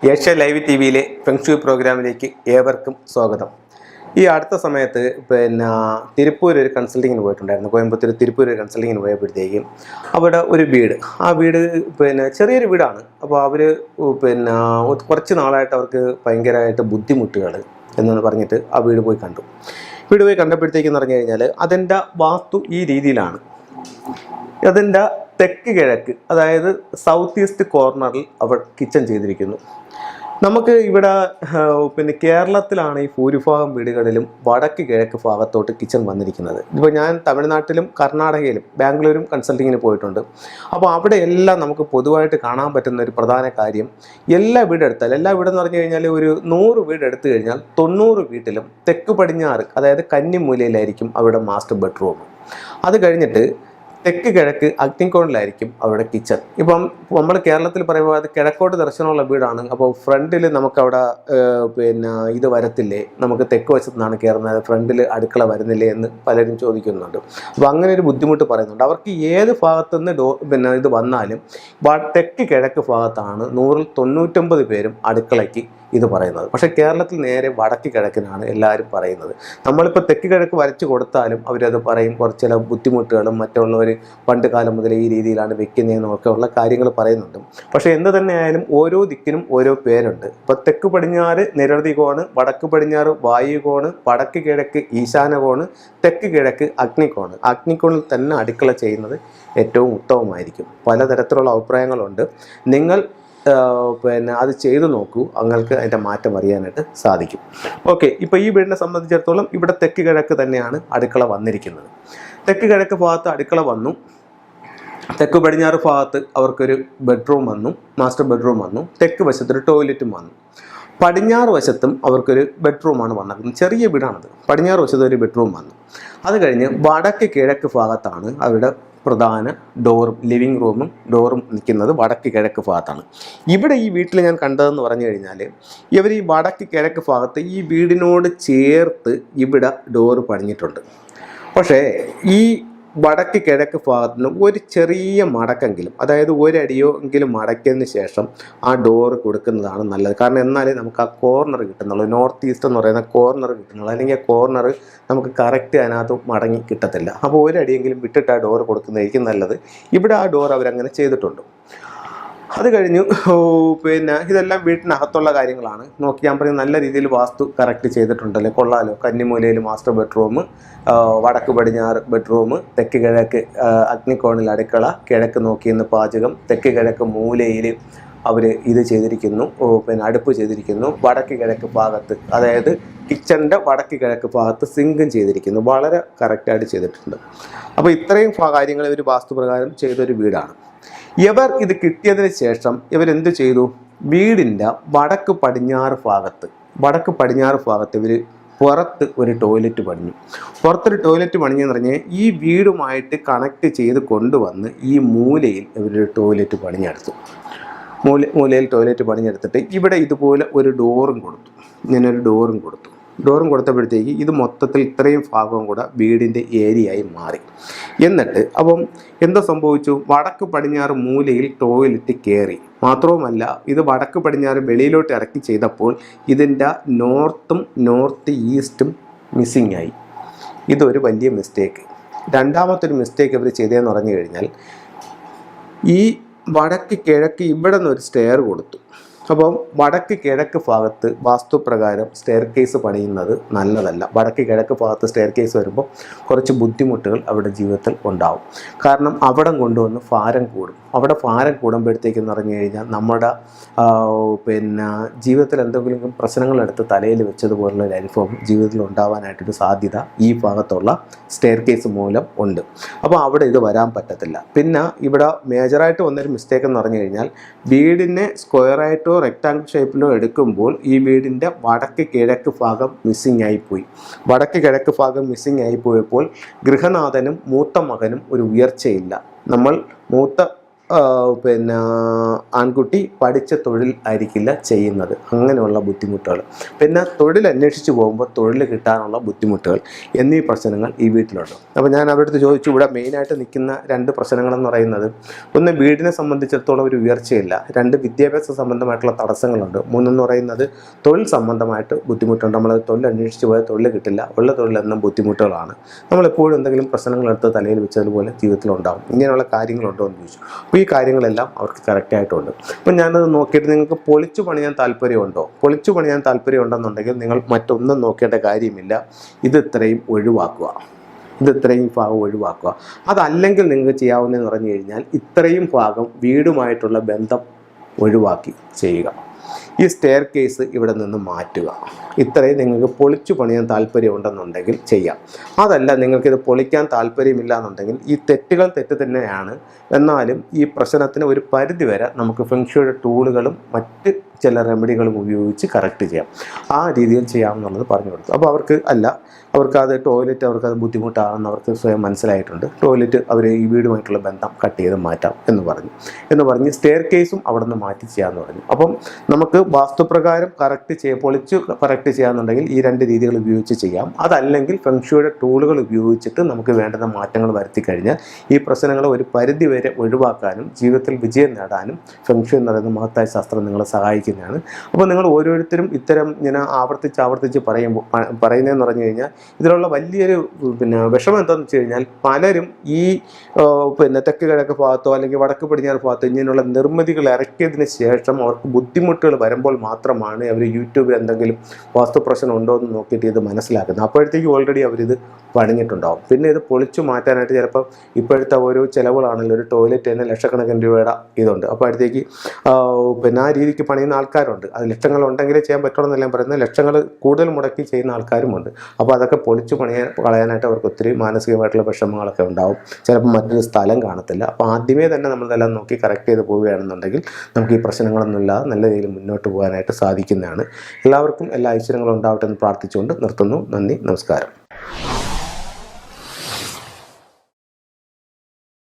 Asia live T വിയിലെ feng shui പ്രോഗ്രാമിലേക്ക് ഏവർക്കും സ്വാഗതം. ഈ അടുത്ത സമയത്ത് തിരുപ്പൂർ ഒരു കൺസൾട്ടിങ്ങിന് പോയിട്ടുണ്ടായിരുന്നു. കോയമ്പത്തൂർ തിരുപ്പൂർ ഒരു കൺസൾട്ടിങ്ങിന് പോയപ്പോഴത്തേക്കും അവിടെ ഒരു വീട്, ആ വീട് ചെറിയൊരു വീടാണ്. അപ്പോൾ അവർ കുറച്ച് നാളായിട്ട് അവർക്ക് ഭയങ്കരമായിട്ട് ബുദ്ധിമുട്ടുകൾ എന്ന് പറഞ്ഞിട്ട് ആ വീട് പോയി കണ്ടു. വീട് പോയി കണ്ടപ്പോഴത്തേക്കെന്ന് പറഞ്ഞു കഴിഞ്ഞാൽ അതിൻ്റെ വാസ്തു ഈ രീതിയിലാണ്. അതിൻ്റെ തെക്ക് കിഴക്ക്, അതായത് സൗത്ത് ഈസ്റ്റ് കോർണറിൽ അവർ കിച്ചൺ ചെയ്തിരിക്കുന്നു. നമുക്ക് ഇവിടെ കേരളത്തിലാണ് ഈ ഭൂരിഭാഗം വീടുകളിലും വടക്ക് കിഴക്ക് ഭാഗത്തോട്ട് കിച്ചൺ വന്നിരിക്കുന്നത്. ഇപ്പോൾ ഞാൻ തമിഴ്നാട്ടിലും കർണാടകയിലും ബാംഗ്ലൂരും കൺസൾട്ടിങ്ങിന് പോയിട്ടുണ്ട്. അപ്പോൾ അവിടെ എല്ലാം നമുക്ക് പൊതുവായിട്ട് കാണാൻ പറ്റുന്ന ഒരു പ്രധാന കാര്യം, എല്ലാ വീടെന്ന് പറഞ്ഞു കഴിഞ്ഞാൽ ഒരു 100 വീടെടുത്തു കഴിഞ്ഞാൽ 90 വീട്ടിലും തെക്ക് പടിഞ്ഞാറ്, അതായത് കന്നിമൂലയിലായിരിക്കും അവിടെ മാസ്റ്റർ ബെഡ്റൂം. അത് കഴിഞ്ഞിട്ട് തെക്ക് കിഴക്ക് അഗ്നിക്കോണിലായിരിക്കും അവിടെ കിച്ചൺ. ഇപ്പം നമ്മൾ കേരളത്തിൽ പറയുമ്പോൾ അത് കിഴക്കോട്ട് ദർശനമുള്ള വീടാണ്. അപ്പോൾ ഫ്രണ്ടിൽ നമുക്കവിടെ ഇത് വരത്തില്ലേ, നമുക്ക് തെക്ക് വശത്തു നിന്നാണ് കയറുന്നത്, ഫ്രണ്ടിൽ അടുക്കള വരുന്നില്ലേ എന്ന് പലരും ചോദിക്കുന്നുണ്ട്. അപ്പോൾ അങ്ങനെ ഒരു ബുദ്ധിമുട്ട് പറയുന്നുണ്ട്. അവർക്ക് ഏത് ഭാഗത്തുനിന്ന് ഇത് വന്നാലും തെക്ക് കിഴക്ക് ഭാഗത്താണ് 100-ൽ 99 പേരും അടുക്കളയ്ക്ക് ഇത് പറയുന്നത്. പക്ഷേ കേരളത്തിൽ നേരെ വടക്ക് കിഴക്കിനാണ് എല്ലാവരും പറയുന്നത്. നമ്മളിപ്പോൾ തെക്ക് കിഴക്ക് വരച്ച് കൊടുത്താലും അവരത് പറയും, കുറച്ച് ചില ബുദ്ധിമുട്ടുകളും മറ്റുള്ളവർ പണ്ട് കാലം മുതൽ ഈ രീതിയിലാണ് വെക്കുന്നതെന്നൊക്കെ ഉള്ള കാര്യങ്ങൾ പറയുന്നുണ്ട്. പക്ഷേ എന്ത് തന്നെയായാലും ഓരോ ദിക്കിനും ഓരോ പേരുണ്ട്. ഇപ്പോൾ തെക്ക് പടിഞ്ഞാറ് നിരവധി കോണ്, വടക്ക് പടിഞ്ഞാറ് വായുകോണ്, വടക്ക് കിഴക്ക് ഈശാനകോണ്, തെക്ക് കിഴക്ക് അഗ്നിക്കോണ്. അഗ്നിക്കോണിൽ തന്നെ അടുക്കള ചെയ്യുന്നത് ഏറ്റവും ഉത്തമമായിരിക്കും. പലതരത്തിലുള്ള അഭിപ്രായങ്ങളുണ്ട്. നിങ്ങൾ അത് ചെയ്തു നോക്കൂ, നിങ്ങൾക്ക് അതിൻ്റെ മാറ്റം അറിയാനായിട്ട് സാധിക്കും. ഓക്കെ, ഇപ്പോൾ ഈ വീടിനെ സംബന്ധിച്ചിടത്തോളം ഇവിടെ തെക്ക് കിഴക്ക് തന്നെയാണ് അടുക്കള വന്നിരിക്കുന്നത്. തെക്ക് കിഴക്ക് ഭാഗത്ത് അടുക്കള വന്നു. തെക്ക് പടിഞ്ഞാറ് ഭാഗത്ത് അവർക്കൊരു ബെഡ്റൂം വന്നു, മാസ്റ്റർ ബെഡ്റൂം വന്നു. തെക്ക് വശത്തൊരു ടോയ്ലറ്റും വന്നു. പടിഞ്ഞാറ് വശത്തും അവർക്കൊരു ബെഡ്റൂമാണ് വന്നത്. ചെറിയ വീടാണത്. പടിഞ്ഞാറ് വശത്ത് ഒരു ബെഡ്റൂം വന്നു. അത് കഴിഞ്ഞ് വടക്ക് കിഴക്ക് ഭാഗത്താണ് അവരുടെ പ്രധാന ഡോറും ലിവിങ് റൂമും ഡോറും നിൽക്കുന്നത് വടക്ക് കിഴക്ക് ഭാഗത്താണ്. ഇവിടെ ഈ വീട്ടിൽ ഞാൻ കണ്ടതെന്ന് പറഞ്ഞു കഴിഞ്ഞാൽ ഇവർ ഈ വടക്ക് കിഴക്ക് ഭാഗത്ത് ഈ വീടിനോട് ചേർത്ത് ഇവിടെ ഡോറ് പണിഞ്ഞിട്ടുണ്ട്. പക്ഷേ ഈ വടക്ക് കിഴക്ക് ഭാഗത്തുനിന്ന് ഒരു ചെറിയ മടക്കെങ്കിലും, അതായത് ഒരടിയോ എങ്കിലും മടക്കിയതിന് ശേഷം ആ ഡോറ് കൊടുക്കുന്നതാണ് നല്ലത്. കാരണം എന്നാലേ നമുക്ക് ആ കോർണർ കിട്ടുന്നുള്ളൂ. നോർത്ത് ഈസ്റ്റ് എന്ന് പറയുന്ന കോർണർ കിട്ടുന്നുള്ളൂ. അല്ലെങ്കിൽ ആ കോർണർ നമുക്ക് കറക്റ്റ് അതിനകത്ത് മടങ്ങി കിട്ടത്തില്ല. അപ്പോൾ ഒരടിയെങ്കിലും വിട്ടിട്ട് ആ ഡോറ് കൊടുക്കുന്നതായിരിക്കും നല്ലത്. ഇവിടെ ആ ഡോർ അവരങ്ങനെ ചെയ്തിട്ടുണ്ട്. അത് കഴിഞ്ഞു. ഇതെല്ലാം വീട്ടിനകത്തുള്ള കാര്യങ്ങളാണ്. നോക്കി ഞാൻ പറയും, നല്ല രീതിയിൽ വാസ്തു കറക്റ്റ് ചെയ്തിട്ടുണ്ടല്ലേ, കൊള്ളാലോ. കന്നിമൂലയിൽ മാസ്റ്റർ ബെഡ്റൂം, വടക്ക് പടിഞ്ഞാറ് ബെഡ്റൂം, തെക്ക് കിഴക്ക് അഗ്നിക്കോണിൽ അടുക്കള, കിഴക്ക് നോക്കിയെന്ന് പാചകം, തെക്ക് കിഴക്ക് മൂലയിൽ അവർ ഇത് ചെയ്തിരിക്കുന്നു, അടുപ്പ് ചെയ്തിരിക്കുന്നു. വടക്ക് കിഴക്ക് ഭാഗത്ത്, അതായത് കിച്ചണിൻ്റെ വടക്ക് കിഴക്ക് ഭാഗത്ത് സിങ്കും ചെയ്തിരിക്കുന്നു. വളരെ കറക്റ്റായിട്ട് ചെയ്തിട്ടുണ്ട്. അപ്പോൾ ഇത്രയും കാര്യങ്ങൾ ഇവർ വാസ്തുപ്രകാരം ചെയ്തൊരു വീടാണ്. ഇവർ ഇത് കിട്ടിയതിന് ശേഷം ഇവരെന്ത് ചെയ്തു? വീടിൻ്റെ വടക്ക് പടിഞ്ഞാറ് ഭാഗത്ത് ഇവർ പുറത്ത് ഒരു ടോയ്ലറ്റ് പണിഞ്ഞു. പുറത്തൊരു ടോയ്ലറ്റ് പണിഞ്ഞെന്ന് പറഞ്ഞാൽ ഈ വീടുമായിട്ട് കണക്ട് ചെയ്ത് കൊണ്ടുവന്ന് ഈ മൂലയിൽ ഇവരൊരു ടോയ്ലറ്റ് പണിഞ്ഞെടുത്തു. മൂലയിൽ ടോയ്ലറ്റ് പണിഞ്ഞെടുത്തിട്ട് ഇവിടെ ഇതുപോലെ ഒരു ഡോറും കൊടുത്തു. ഇങ്ങനൊരു ഡോറും കൊടുത്തപ്പോഴത്തേക്ക് ഇത് മൊത്തത്തിൽ ഇത്രയും ഭാഗവും കൂടെ വീടിൻ്റെ ഏരിയയായി മാറി. എന്നിട്ട് അപ്പം എന്താ സംഭവിച്ചു? വടക്ക് പടിഞ്ഞാറ് മൂലയിൽ ടോയ്ലറ്റ് കയറി. മാത്രവുമല്ല, ഇത് വടക്ക് പടിഞ്ഞാറ് വെളിയിലോട്ട് ഇറക്കി ചെയ്തപ്പോൾ ഇതിൻ്റെ നോർത്തും നോർത്ത് ഈസ്റ്റും മിസ്സിങ് ആയി. ഇതൊരു വലിയ മിസ്റ്റേക്ക്. രണ്ടാമത്തൊരു മിസ്റ്റേക്ക് ഇവർ ചെയ്തതെന്ന് പറഞ്ഞു കഴിഞ്ഞാൽ ഈ വടക്ക് കിഴക്ക് ഇവിടെ നിന്നൊരു സ്റ്റെയർ കൊടുത്തു. അപ്പം വടക്ക് കിഴക്ക് ഭാഗത്ത് വാസ്തുപ്രകാരം സ്റ്റെയർ കേസ് പണിയുന്നത് നല്ലതല്ല. വടക്ക് കിഴക്ക് ഭാഗത്ത് സ്റ്റെയർ കേസ് വരുമ്പോൾ കുറച്ച് ബുദ്ധിമുട്ടുകൾ അവരുടെ ജീവിതത്തിൽ ഉണ്ടാവും. കാരണം അവിടെ കൊണ്ടുവന്ന് ഭാരം കൂടും. അവിടെ ഭാരം കൂടുമ്പോഴത്തേക്കെന്ന് പറഞ്ഞു കഴിഞ്ഞാൽ നമ്മുടെ ജീവിതത്തിൽ എന്തെങ്കിലും പ്രശ്നങ്ങളെടുത്ത് തലയിൽ വെച്ചതുപോലുള്ള ഒരു അനുഭവം ജീവിതത്തിൽ ഉണ്ടാവാനായിട്ടൊരു സാധ്യത ഈ ഭാഗത്തുള്ള സ്റ്റെയർ കേസ് മൂലം ഉണ്ട്. അപ്പോൾ അവിടെ ഇത് വരാൻ പറ്റത്തില്ല. പിന്നെ ഇവിടെ മേജറായിട്ട് വന്നൊരു മിസ്റ്റേക്ക് എന്ന് പറഞ്ഞു കഴിഞ്ഞാൽ വീടിനെ സ്ക്വയറായിട്ടോ റെക്ടാങ്കിൾ ഷേപ്പിലോ എടുക്കുമ്പോൾ ഈ വീടിൻ്റെ വടക്ക് കിഴക്ക് ഭാഗം മിസ്സിങ് ആയിപ്പോയി. വടക്ക് കിഴക്ക് ഭാഗം മിസ്സിങ് ആയിപ്പോയപ്പോൾ ഗൃഹനാഥനും മൂത്ത മകനും ഒരു ഉയർച്ചയില്ല. നമ്മൾ മൂത്ത പിന്നെ ആൺകുട്ടി പഠിച്ച തൊഴിൽ ആയിരിക്കില്ല ചെയ്യുന്നത്, അങ്ങനെയുള്ള ബുദ്ധിമുട്ടുകൾ. പിന്നെ തൊഴിൽ അന്വേഷിച്ച് പോകുമ്പോൾ തൊഴിൽ കിട്ടാനുള്ള ബുദ്ധിമുട്ടുകൾ എന്നീ പ്രശ്നങ്ങൾ ഈ വീട്ടിലുണ്ട്. അപ്പോൾ ഞാൻ അവരുടെ അടുത്ത് ചോദിച്ചു, ഇവിടെ മെയിനായിട്ട് നിൽക്കുന്ന 2 പ്രശ്നങ്ങളെന്ന് പറയുന്നത്, ഒന്ന് വീടിനെ സംബന്ധിച്ചിടത്തോളം ഒരു ഉയർച്ചയില്ല, 2 വിദ്യാഭ്യാസ സംബന്ധമായിട്ടുള്ള തടസ്സങ്ങളുണ്ട്, 3 എന്ന് പറയുന്നത് തൊഴിൽ സംബന്ധമായിട്ട് ബുദ്ധിമുട്ടുണ്ട്. നമ്മൾ തൊഴിൽ അന്വേഷിച്ച് പോയാൽ തൊഴിൽ കിട്ടില്ല, ഉള്ള തൊഴിലെന്നും ബുദ്ധിമുട്ടുകളാണ്. നമ്മളെപ്പോഴും എന്തെങ്കിലും പ്രശ്നങ്ങളെടുത്ത് തലയിൽ വെച്ചതുപോലെ ജീവിതത്തിലുണ്ടാകും. ഇങ്ങനെയുള്ള കാര്യങ്ങളുണ്ടോ എന്ന് ചോദിച്ചു. അപ്പോൾ ഈ കാര്യങ്ങളെല്ലാം അവർക്ക് കറക്റ്റായിട്ടുണ്ട്. അപ്പം ഞാനത് നോക്കിയിട്ട് നിങ്ങൾക്ക് പൊളിച്ചു പണിയാൻ താല്പര്യമുണ്ടോ? പൊളിച്ചു പണിയാൻ താല്പര്യമുണ്ടെന്നുണ്ടെങ്കിൽ നിങ്ങൾ മറ്റൊന്നും നോക്കേണ്ട കാര്യമില്ല, ഇത് ഇത്രയും ഒഴിവാക്കുക, ഇത്രയും ഭാഗം ഒഴിവാക്കുക. അതല്ലെങ്കിൽ നിങ്ങൾക്ക് ചെയ്യാവുന്നതെന്ന് പറഞ്ഞു കഴിഞ്ഞാൽ ഇത്രയും ഭാഗം വീടുമായിട്ടുള്ള ബന്ധം ഒഴിവാക്കി ചെയ്യുക. ഈ സ്റ്റെയർ കേസ് ഇവിടെ നിന്ന് മാറ്റുക. ഇത്രയും നിങ്ങൾക്ക് പൊളിച്ചു പണിയാൻ താല്പര്യമുണ്ടെന്നുണ്ടെങ്കിൽ ചെയ്യാം. അതല്ല നിങ്ങൾക്കിത് പൊളിക്കാൻ താല്പര്യമില്ല എന്നുണ്ടെങ്കിൽ ഈ തെറ്റുകൾ തെറ്റ് തന്നെയാണ്, എന്നാലും ഈ പ്രശ്നത്തിന് ഒരു പരിധി വരെ നമുക്ക് ഫെങ്ഷുയുടെ ടൂളുകളും മറ്റ് ചില റെമഡികളും ഉപയോഗിച്ച് കറക്റ്റ് ചെയ്യാം. ആ രീതിയിൽ ചെയ്യാമെന്നുള്ളത് പറഞ്ഞു കൊടുത്തു. അപ്പോൾ അവർക്കത് ടോയ്ലറ്റ് അവർക്കത് ബുദ്ധിമുട്ടാണെന്ന് അവർക്ക് സ്വയം മനസ്സിലായിട്ടുണ്ട്. ടോയ്ലറ്റ് അവർ ഈ വീടുമായിട്ടുള്ള ബന്ധം കട്ട് ചെയ്ത് മാറ്റാം എന്ന് പറഞ്ഞ് സ്റ്റെയർ കേസും അവിടെ നിന്ന് മാറ്റി ചെയ്യാമെന്ന് പറഞ്ഞു. അപ്പം നമുക്ക് വാസ്തുപ്രകാരം പൊളിച്ച് കറക്റ്റ് ചെയ്യാമെന്നുണ്ടെങ്കിൽ ഈ 2 രീതികൾ ഉപയോഗിച്ച് ചെയ്യാം. അതല്ലെങ്കിൽ ഫെങ്ഷുയുടെ ടൂളുകൾ ഉപയോഗിച്ചിട്ട് നമുക്ക് വേണ്ടുന്ന മാറ്റങ്ങൾ വരുത്തി കഴിഞ്ഞാൽ ഈ പ്രശ്നങ്ങൾ ഒരു പരിധി വരെ ഒഴിവാക്കാനും ജീവിതത്തിൽ വിജയം നേടാനും ഫെങ്ഷു എന്ന് പറയുന്ന മഹത്തായ ശാസ്ത്രം നിങ്ങളെ സഹായിക്കുന്നതാണ്. അപ്പോൾ നിങ്ങൾ ഓരോരുത്തരും ഇത്തരം ഇങ്ങനെ ആവർത്തിച്ച് പറയുന്നതെന്ന് പറഞ്ഞു കഴിഞ്ഞാൽ ഇതിലുള്ള വലിയൊരു വിഷമം എന്താണെന്ന് വെച്ച് കഴിഞ്ഞാൽ പലരും ഈ തെക്ക് കിഴക്ക് ഭാഗത്തോ അല്ലെങ്കിൽ വടക്ക് പടിഞ്ഞാറ് ഭാഗത്തോ ഇങ്ങനെയുള്ള നിർമ്മിതികൾ ഇറക്കിയതിന് ശേഷം അവർക്ക് ബുദ്ധിമുട്ടുകൾ വരുമ്പോൾ മാത്രമാണ് അവർ യൂട്യൂബിൽ എന്തെങ്കിലും വാസ്തുപ്രശ്നം ഉണ്ടോ എന്ന് നോക്കിയിട്ട് ഇത് മനസ്സിലാക്കുന്നത്. അപ്പോഴത്തേക്ക് ഓൾറെഡി അവരിത് പണിഞ്ഞിട്ടുണ്ടാവും. പിന്നെ ഇത് പൊളിച്ചു മാറ്റാനായിട്ട് ചിലപ്പോൾ ഇപ്പോഴത്തെ ഓരോ ചിലവുകളാണല്ലോ, ഒരു ടോയ്ലറ്റ് തന്നെ ലക്ഷക്കണക്കിന് രൂപയുടെ ഇതുണ്ട്. അപ്പോഴത്തേക്ക് ആ രീതിക്ക് പണിയുന്ന ആൾക്കാരുണ്ട്. അത് ലക്ഷങ്ങളുണ്ടെങ്കിലേ ചെയ്യാൻ പറ്റണമെന്നല്ല ഞാൻ പറയുന്നത്, ലക്ഷങ്ങൾ കൂടുതൽ മുടക്കി ചെയ്യുന്ന ആൾക്കാരുമുണ്ട്. അപ്പോൾ അതൊക്കെ പൊളിച്ചു കളയാനായിട്ട് അവർക്ക് ഒത്തിരി മാനസികമായിട്ടുള്ള വിഷമങ്ങളൊക്കെ ഉണ്ടാവും. ചിലപ്പോൾ മറ്റൊരു സ്ഥലം കാണത്തില്ല. അപ്പോൾ ആദ്യമേ തന്നെ നമ്മളിതെല്ലാം നോക്കി കറക്റ്റ് ചെയ്ത് പോവുകയാണെന്നുണ്ടെങ്കിൽ നമുക്ക് ഈ പ്രശ്നങ്ങളൊന്നുമില്ലാതെ നല്ല രീതിയിൽ മുന്നോട്ട് പോകാനായിട്ട് സാധിക്കുന്നതാണ്. എല്ലാവർക്കും എല്ലാ ഐശ്വര്യങ്ങളും ഉണ്ടാവട്ടെ എന്ന് പ്രാർത്ഥിച്ചുകൊണ്ട് നിർത്തുന്നു. നന്ദി, നമസ്കാരം.